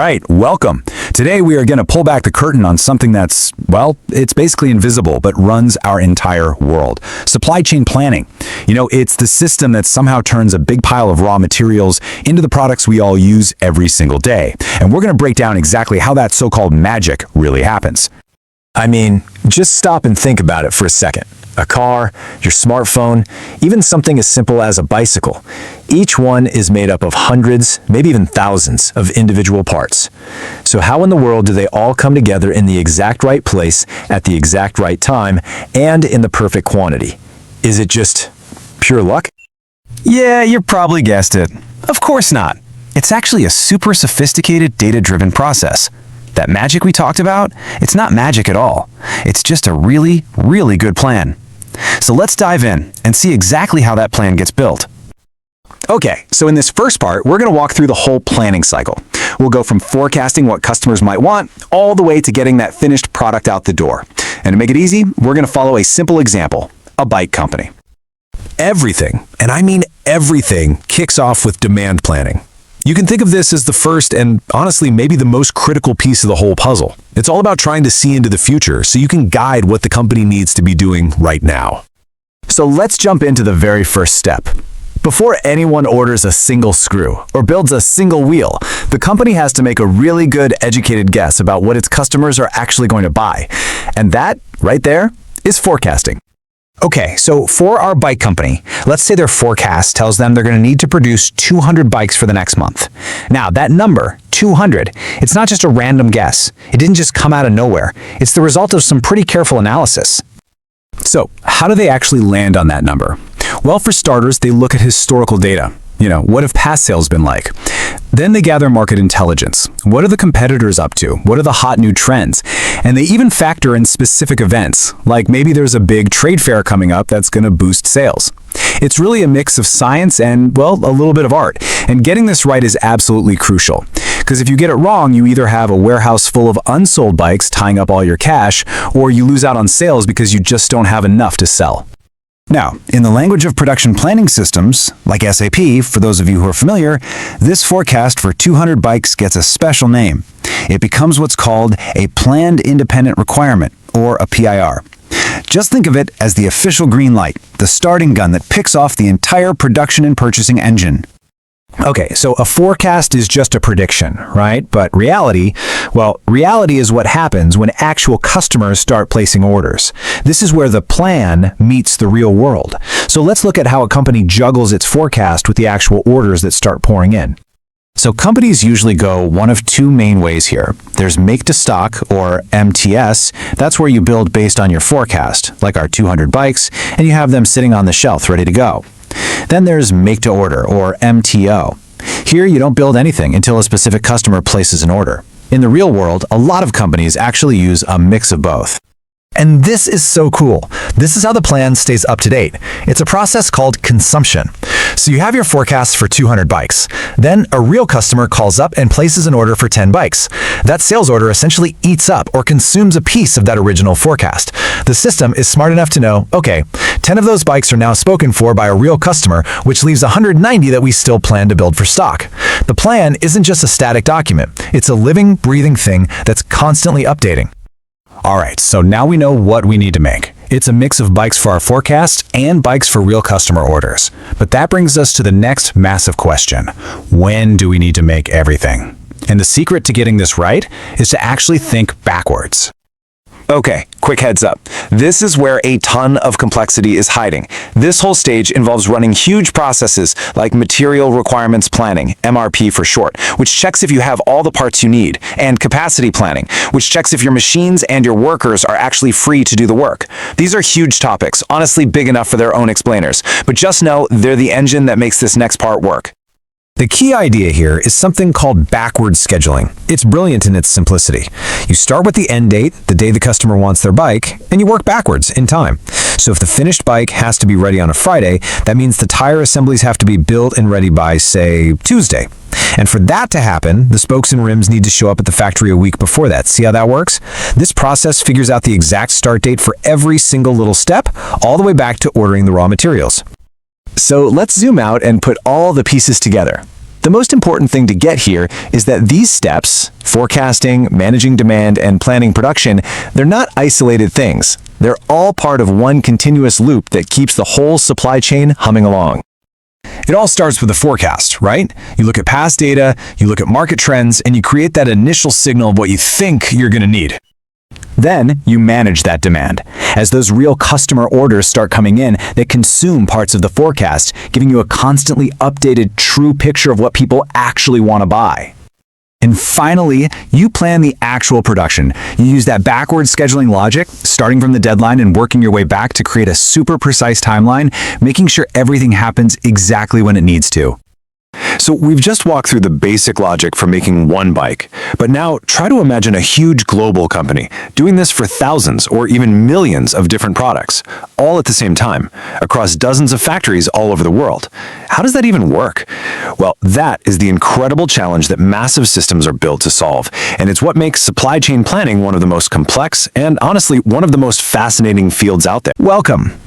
All right, welcome. Today we are going to pull back the curtain on something that's, well, it's basically invisible, but runs our entire world. Supply chain planning. You know, it's the system that somehow turns a big pile of raw materials into the products we all use every single day. And we're going to break down exactly how that so-called magic really happens. I mean, just stop and think about it for a second. A car, your smartphone, even something as simple as a bicycle. Each one is made up of hundreds, maybe even thousands of individual parts. So how in the world do they all come together in the exact right place at the exact right time and in the perfect quantity? Is it just pure luck? Yeah, you probably guessed it. Of course not. It's actually a super sophisticated data-driven process. That magic we talked about, it's not magic at all. It's just a really, really good plan. So let's dive in and see exactly how that plan gets built. Okay, so in this first part, we're going to walk through the whole planning cycle. We'll go from forecasting what customers might want all the way to getting that finished product out the door. And to make it easy, we're going to follow a simple example, a bike company. Everything, and I mean everything, kicks off with demand planning. You can think of this as the first and, honestly, maybe the most critical piece of the whole puzzle. It's all about trying to see into the future so you can guide what the company needs to be doing right now. So let's jump into the very first step. Before anyone orders a single screw or builds a single wheel, the company has to make a really good educated guess about what its customers are actually going to buy. And that, right there, is forecasting. Okay, so for our bike company, let's say their forecast tells them they're going to need to produce 200 bikes for the next month. Now, that number, 200, it's not just a random guess. It didn't just come out of nowhere. It's the result of some pretty careful analysis. So, how do they actually land on that number? Well, for starters, they look at historical data. You know, what have past sales been like? Then they gather market intelligence. What are the competitors up to? What are the hot new trends? And they even factor in specific events, like maybe there's a big trade fair coming up that's going to boost sales. It's really a mix of science and, well, a little bit of art. And getting this right is absolutely crucial. Because if you get it wrong, you either have a warehouse full of unsold bikes tying up all your cash, or you lose out on sales because you just don't have enough to sell. Now, in the language of production planning systems, like SAP, for those of you who are familiar, this forecast for 200 bikes gets a special name. It becomes what's called a Planned Independent Requirement, or a PIR. Just think of it as the official green light, the starting gun that picks off the entire production and purchasing engine. Okay, so a forecast is just a prediction, right? But reality, well, reality is what happens when actual customers start placing orders. This is where the plan meets the real world. So let's look at how a company juggles its forecast with the actual orders that start pouring in. So companies usually go one of two main ways here. There's make to stock, or MTS. That's where you build based on your forecast, like our 200 bikes, and you have them sitting on the shelf ready to go. Then there's make to order, or MTO. Here you don't build anything until a specific customer places an order. In the real world, a lot of companies actually use a mix of both. And this is so cool. This is how the plan stays up to date. It's a process called consumption. So you have your forecast for 200 bikes. Then a real customer calls up and places an order for 10 bikes. That sales order essentially eats up or consumes a piece of that original forecast. The system is smart enough to know, okay, 10 of those bikes are now spoken for by a real customer, which leaves 190 that we still plan to build for stock. The plan isn't just a static document. It's a living, breathing thing that's constantly updating. All right, so now we know what we need to make. It's a mix of bikes for our forecast and bikes for real customer orders. But that brings us to the next massive question. When do we need to make everything? And the secret to getting this right is to actually think backwards. Okay, quick heads up. This is where a ton of complexity is hiding. This whole stage involves running huge processes like material requirements planning, MRP for short, which checks if you have all the parts you need, and capacity planning, which checks if your machines and your workers are actually free to do the work. These are huge topics, honestly big enough for their own explainers, but just know they're the engine that makes this next part work. The key idea here is something called backwards scheduling. It's brilliant in its simplicity. You start with the end date, the day the customer wants their bike, and you work backwards in time. So if the finished bike has to be ready on a Friday, that means the tire assemblies have to be built and ready by, say, Tuesday. And for that to happen, the spokes and rims need to show up at the factory a week before that. See how that works? This process figures out the exact start date for every single little step, all the way back to ordering the raw materials. So let's zoom out and put all the pieces together. The most important thing to get here is that these steps, forecasting, managing demand, and planning production, they're not isolated things. They're all part of one continuous loop that keeps the whole supply chain humming along. It all starts with a forecast, right? You look at past data, you look at market trends, and you create that initial signal of what you think you're going to need. Then you manage that demand. As those real customer orders start coming in, they consume parts of the forecast, giving you a constantly updated, true picture of what people actually want to buy. And finally, you plan the actual production. You use that backward scheduling logic, starting from the deadline and working your way back to create a super precise timeline, making sure everything happens exactly when it needs to. So we've just walked through the basic logic for making one bike, but now try to imagine a huge global company doing this for thousands or even millions of different products, all at the same time, across dozens of factories all over the world. How does that even work? Well, that is the incredible challenge that massive systems are built to solve, and it's what makes supply chain planning one of the most complex and, honestly, one of the most fascinating fields out there. Welcome.